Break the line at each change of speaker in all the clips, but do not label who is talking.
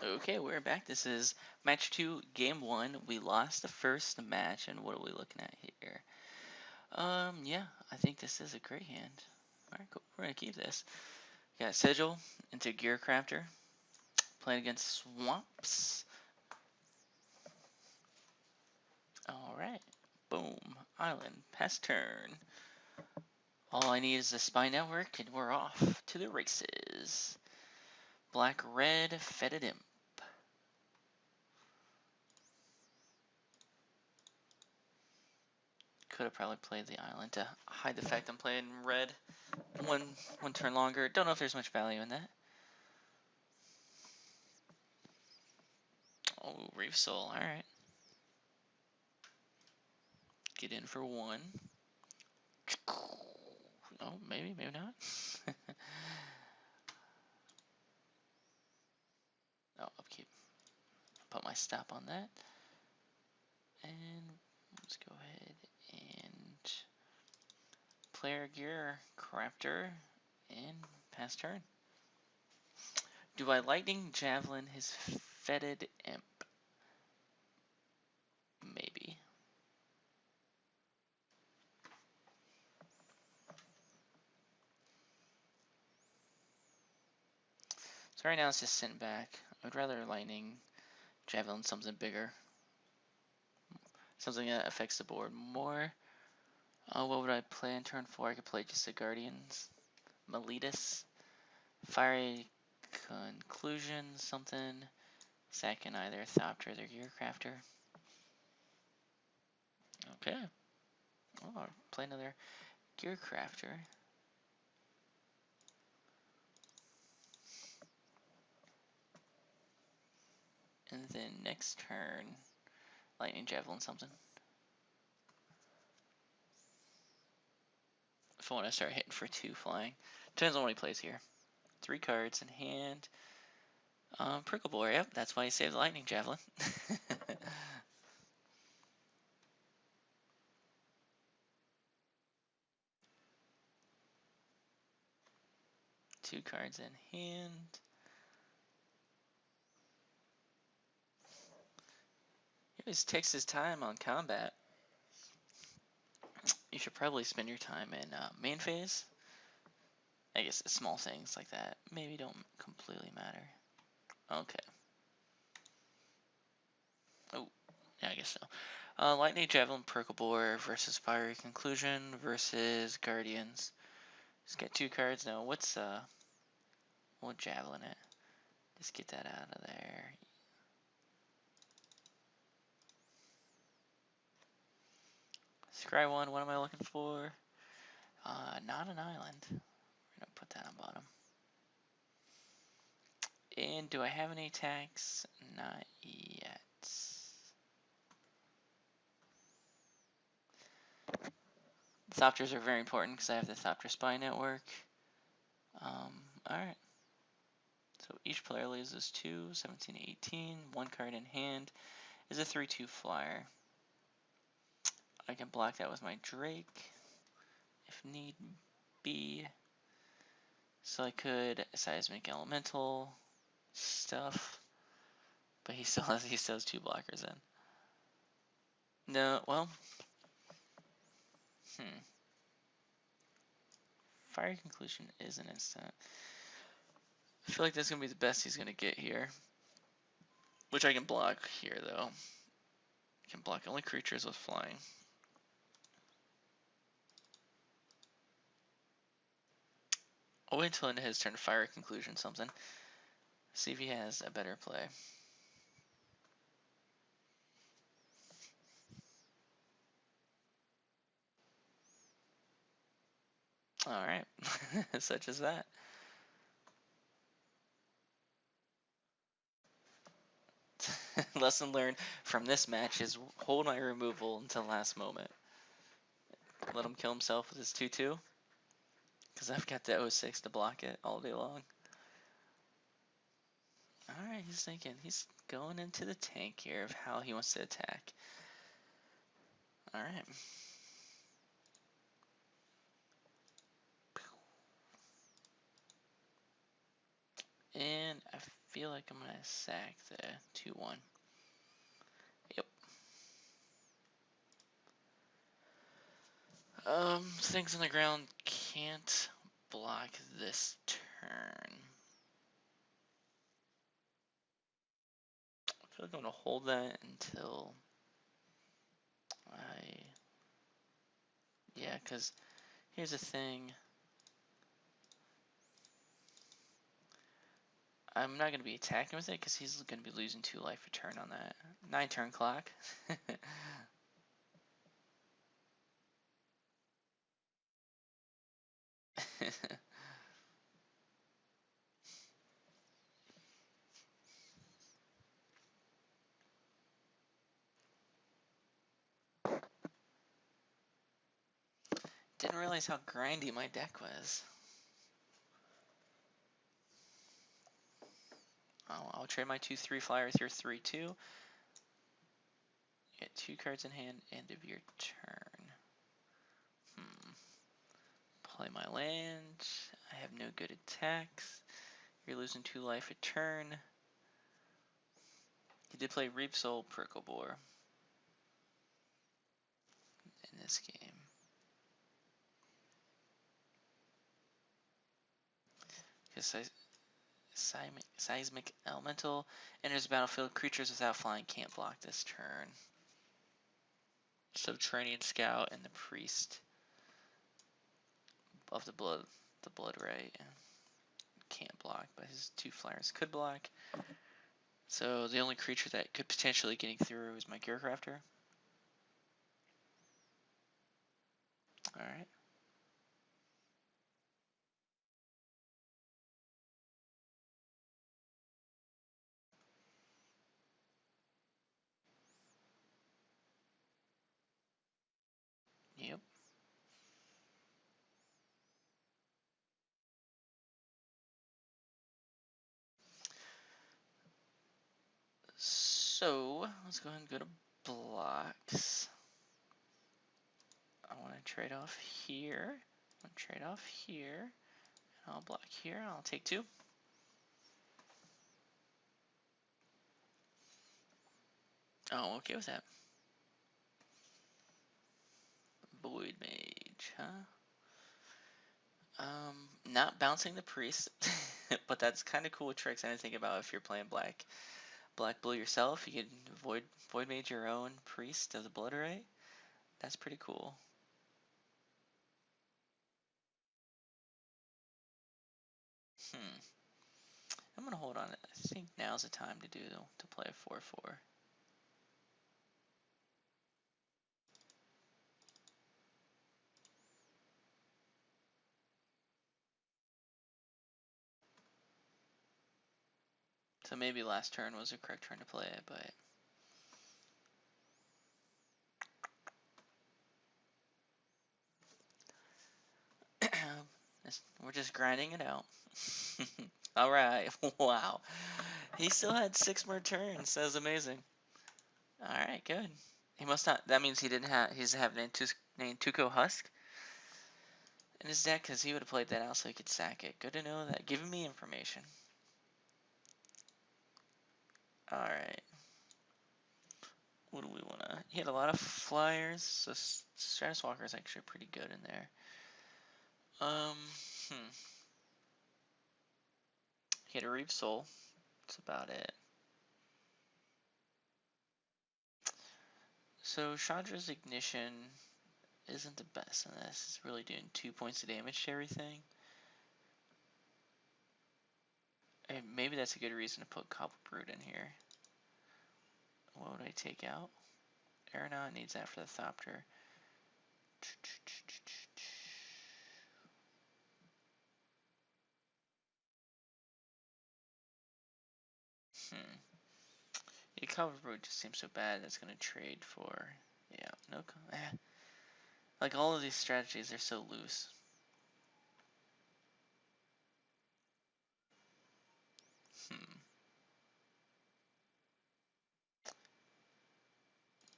Okay, we're back. This is match 2, game 1. We lost the first match, and what are we looking at here? Yeah, I think this is a great hand. Alright, cool. We're gonna keep this. Got Sigil into Gear Crafter. Playing against Swamps. Alright. Boom. Island. Pass turn. All I need is a Spy Network, and we're off to the races. Black-Red Fetid Imp. Could have probably played the island to hide the fact I'm playing red one turn longer. Don't know if there's much value in that. Oh, Reef Soul, alright. Get in for one. Oh, maybe not. Oh, upkeep. Put my stop on that. And let's go ahead and player gear crafter and pass turn. Do I lightning javelin his fetid imp? Maybe. So right now it's just sitting back. I'd rather lightning javelin something bigger. Something that affects the board more. What would I play in turn 4? I could play just the Guardians. Meletus. Fiery Conclusion, something. Second, either Thopter or Gear Crafter. Okay. Oh, I'll play another Gear Crafter. And then next turn, Lightning Javelin something. If I want to start hitting for 2 flying. Depends on what he plays here. 3 cards in hand. Prickle Boar, yep, that's why he saved the Lightning Javelin. 2 cards in hand. He always takes his time on combat. You should probably spend your time in main phase. I guess small things like that maybe don't completely matter. Okay. Oh, yeah, I guess so. Lightning Javelin Prickle Boar versus Fiery Conclusion versus Guardians. Just get 2 cards now. We'll Javelin it. Just get that out of there. Scry 1, what am I looking for? Not an island. We're gonna put that on bottom. And do I have any attacks? Not yet. Thopters are very important because I have the Thopter Spy Network. Alright. So each player loses 2, 17, 18. 1 card in hand is a 3/2 flyer. I can block that with my Drake if need be. So I could Seismic Elemental stuff, but he still has 2 blockers in. No, well, Fiery Conclusion is an instant. I feel like that's gonna be the best he's gonna get here, which I can block here though. I can block only creatures with flying. I'll wait until into his turn to Fiery Conclusion something. See if he has a better play. Alright, such as that. Lesson learned from this match is hold my removal until last moment. Let him kill himself with his 2/2. Because I've got the 06 to block it all day long. Alright, he's thinking. He's going into the tank here of how he wants to attack. Alright. And I feel like I'm gonna sack the 2/1. Yep. Things on the ground can't block this turn. I feel like I'm gonna hold that until yeah, because here's the thing. I'm not going to be attacking with it because he's going to be losing 2 life a turn on that 9 turn clock. Didn't realize how grindy my deck was. Oh, I'll trade my 2/3 flyer with your 3/2. Get 2 cards in hand, end of your turn. Play my land. I have no good attacks. You're losing 2 life a turn. He did play Reap Soul Prickle Boar in this game. Because Seismic Elemental enters the battlefield. Creatures without flying can't block this turn. Subterranean Scout and the Priest of the Blood Right can't block, but his 2 flyers could block. So the only creature that could potentially getting through is my Gearcrafter. Alright. Yep. So let's go ahead and go to blocks. I want to trade off here. I'll block here. I'll take 2. Oh, I'm okay with that. Void Mage, huh? Not bouncing the Priest, but that's kind of cool tricks. I didn't think about if you're playing black blue yourself, you can void mage your own Priest of the Blood Right. That's pretty cool. I'm gonna hold on. I think now's the time to play a 4/4. So maybe last turn was the correct turn to play it, but we're just grinding it out. All right. Wow. He still had 6 more turns. That was amazing. All right, good. He must not. That means he didn't have. He's having Nantuko Husk in his deck because he would have played that out so he could sack it. Good to know that. Giving me information. All right. What do we want to? He had a lot of flyers, so Stratus Walker is actually pretty good in there. He had a Reap Soul. That's about it. So Chandra's Ignition isn't the best in this. It's really doing 2 points of damage to everything. And maybe that's a good reason to put Cobble Brood in here. What would I take out? Aeronaut needs that for the Thopter. Yeah, Cobble Brood just seems so bad. That's gonna trade for no. Like all of these strategies, they're so loose.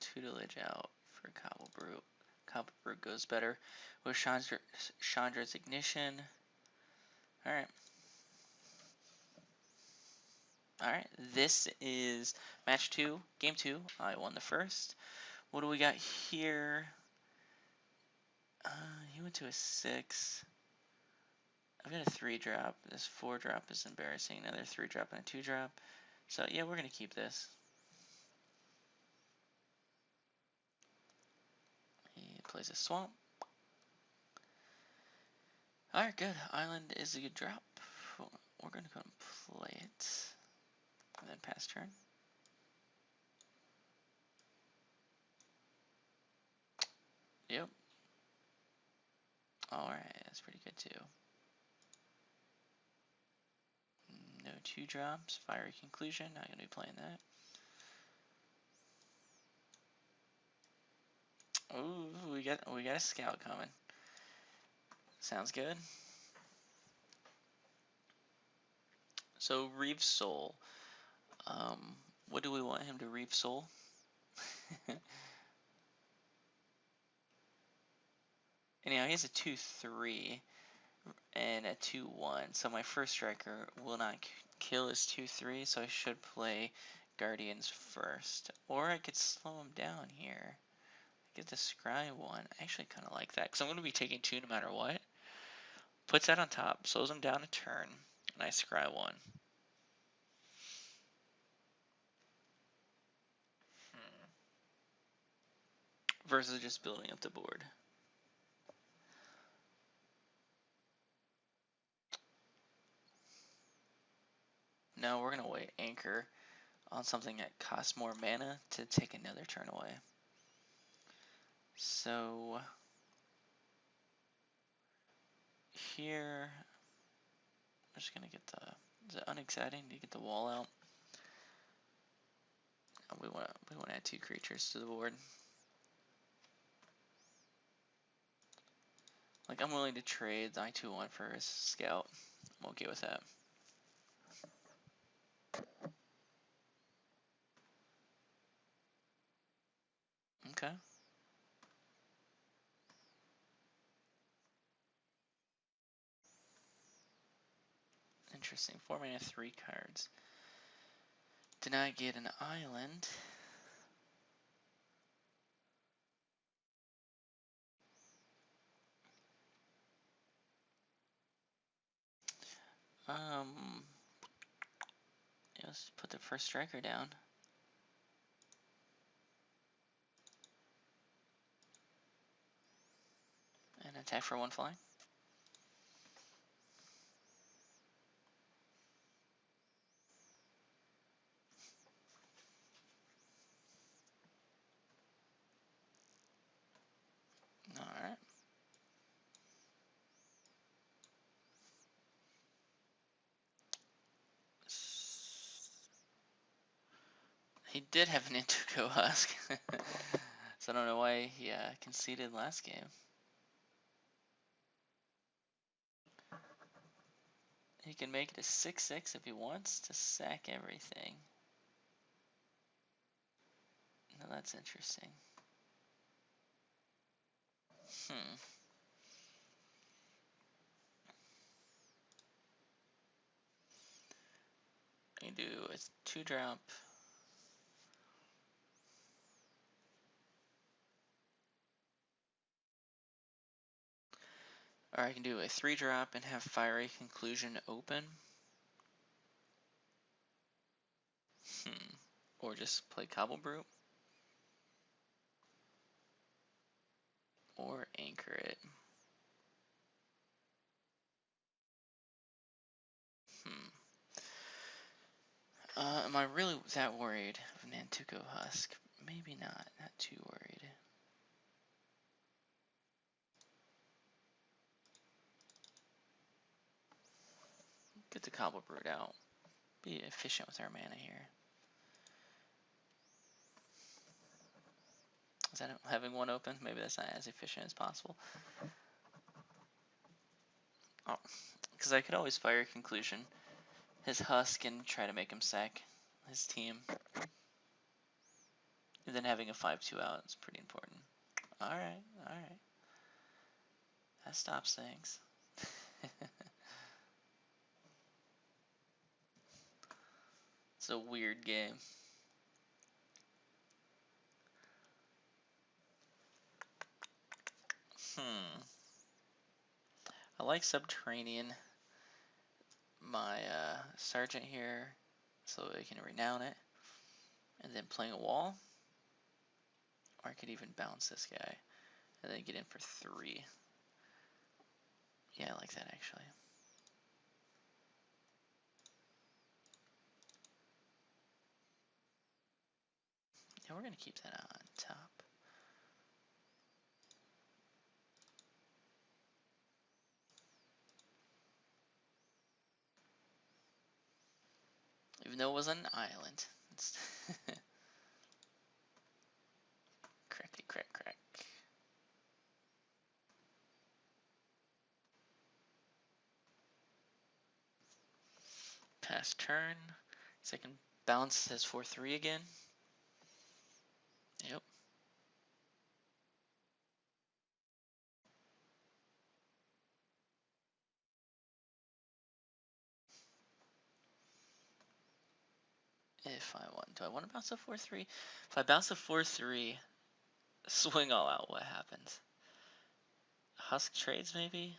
Tutelage out for Cobble Brood. Cobble Brood goes better with Chandra's Ignition. Alright. Alright, this is match 2, game 2. I won the first. What do we got here? He went to a 6. I've got a 3-drop. This 4-drop is embarrassing. Another 3-drop and a 2-drop. So yeah, we're going to keep this. He plays a swamp. Alright, good. Island is a good drop. We're going to go and play it. And then pass turn. Yep. Alright, that's pretty good too. No 2-drops. Fiery Conclusion. Not going to be playing that. Ooh, we got a scout coming. Sounds good. So Reeve Soul. What do we want him to Reeve Soul? Anyhow, he has a 2-3 and a 2-1. So my first striker will not kill his 2-3, so I should play Guardians first. Or I could slow him down here. Get the Scry 1. I actually kind of like that, because I'm going to be taking 2 no matter what. Puts that on top, slows him down a turn, and I Scry 1. Versus just building up the board. No, we're going to wait Anchor on something that costs more mana to take another turn away. So here, I'm just going to get the, is it unexciting to get the wall out? We want to add 2 creatures to the board. Like, I'm willing to trade the I-2-1 for his scout. I'm okay with that. Okay. Interesting. 4 mana, 3 cards. Did not get an island. Yeah, let's put the first striker down. And attack for 1 flying. Alright. He did have an Intuko Husk. So I don't know why he conceded last game. He can make it a 6-6 if he wants to sack everything. Now that's interesting. I can do a 2-drop. Or I can do a 3-drop and have Fiery Conclusion open. Or just play Cobble Brute. Or Anchor it. Am I really that worried of Nantuko Husk? Maybe not. Not too worried. Get the Cobble Brute out. Be efficient with our mana here. Is that having 1 open? Maybe that's not as efficient as possible. Oh, because I could always Fire Conclusion his Husk and try to make him sack his team. And then having a 5-2 out is pretty important. Alright, alright. That stops things. It's a weird game. I like Subterranean. My sergeant here, so I can renown it. And then playing a wall. Or I could even bounce this guy. And then get in for 3. Yeah, I like that actually. Yeah, we're going to keep that on top. Even though it was an island. It's cracky crack crack. Pass turn. Second bounce says 4-3 again. Yep. If I want, do I want to bounce a 4-3? If I bounce a 4-3, swing all out, what happens? Husk trades maybe?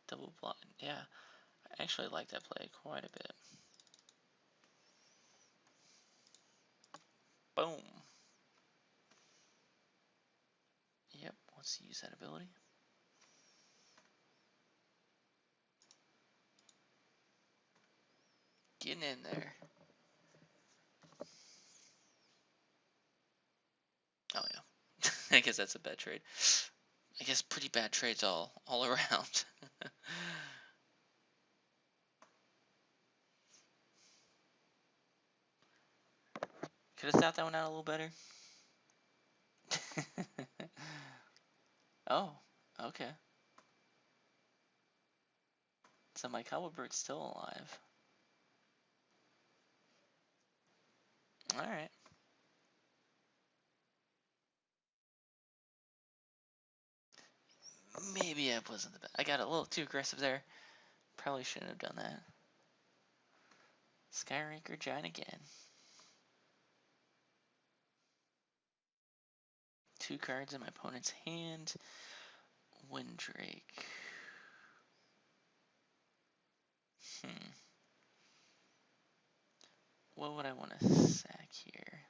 Double block, yeah. I actually like that play quite a bit. Boom. Yep, let's use that ability. Getting in there. Oh yeah. I guess that's a bad trade. I guess pretty bad trades all around. Could have thought that one out a little better. Oh, okay. So my cowboy bird's still alive. Alright. Maybe I wasn't the best. I got a little too aggressive there. Probably shouldn't have done that. Skyraker giant again. 2 cards in my opponent's hand. Windrake. What would I want to sack here?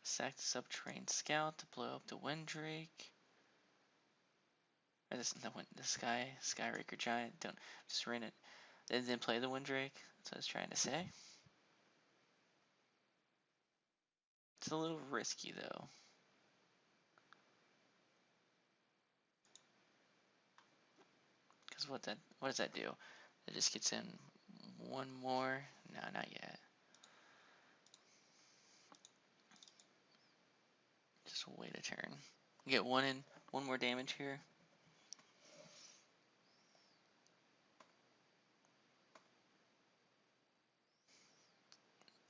Sack the Subterranean Scout to blow up the Windrake. Or this, the Skyraker Giant. Don't just run it. And then play the Windrake. That's what I was trying to say. It's a little risky though. Because what does that do? It just gets in one more. No, not yet. Just wait a turn. Get one more damage here.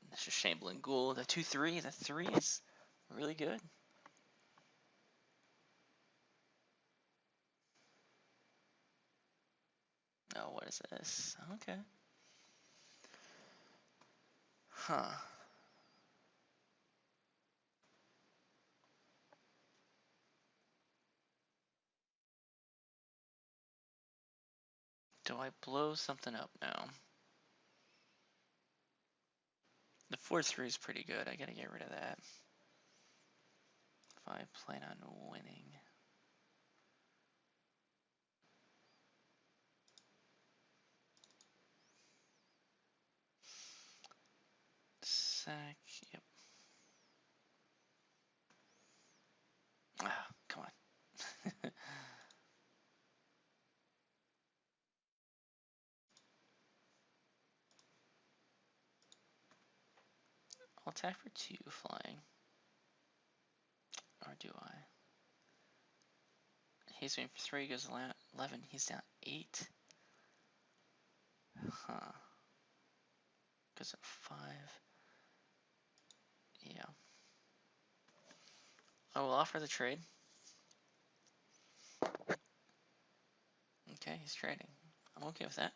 That's just Shambling Ghoul. The 2-3. The 3 is really good. Oh, what is this? Okay. Huh. Do I blow something up now? The 4-3 is pretty good. I gotta get rid of that. If I plan on winning. Sack. Yep. Ah, come on. I'll attack for 2 flying. Or do I? He's going for 3, goes 11. He's down 8. Huh. Goes at 5. Yeah. I will offer the trade. Okay, he's trading. I'm okay with that.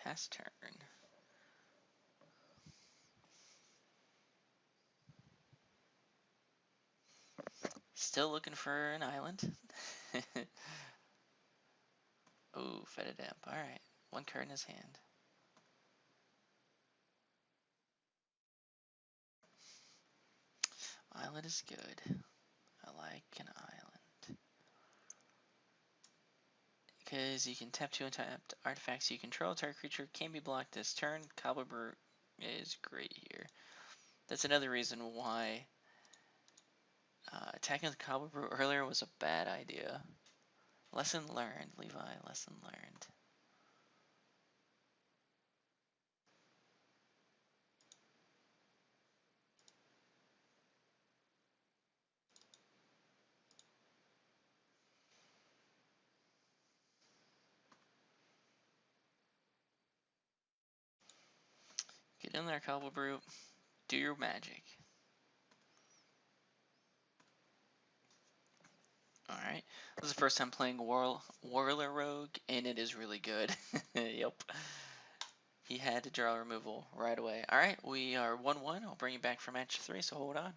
Pass turn. Still looking for an island. Oh, fed a damp. Alright. One card in his hand. Island is good. I like an island. Because you can tap 2 untapped artifacts you control. Target creature can be blocked this turn. Cobbler Brute is great here. That's another reason why attacking with Cobbler Brute earlier was a bad idea. Lesson learned, Levi. Lesson learned. Get in there, Cobbler Brute. Do your magic. Alright. This is the first time playing Whirler Rogue, and it is really good. Yep. He had to draw removal right away. Alright, we are 1-1. I'll bring you back for match 3, so hold on.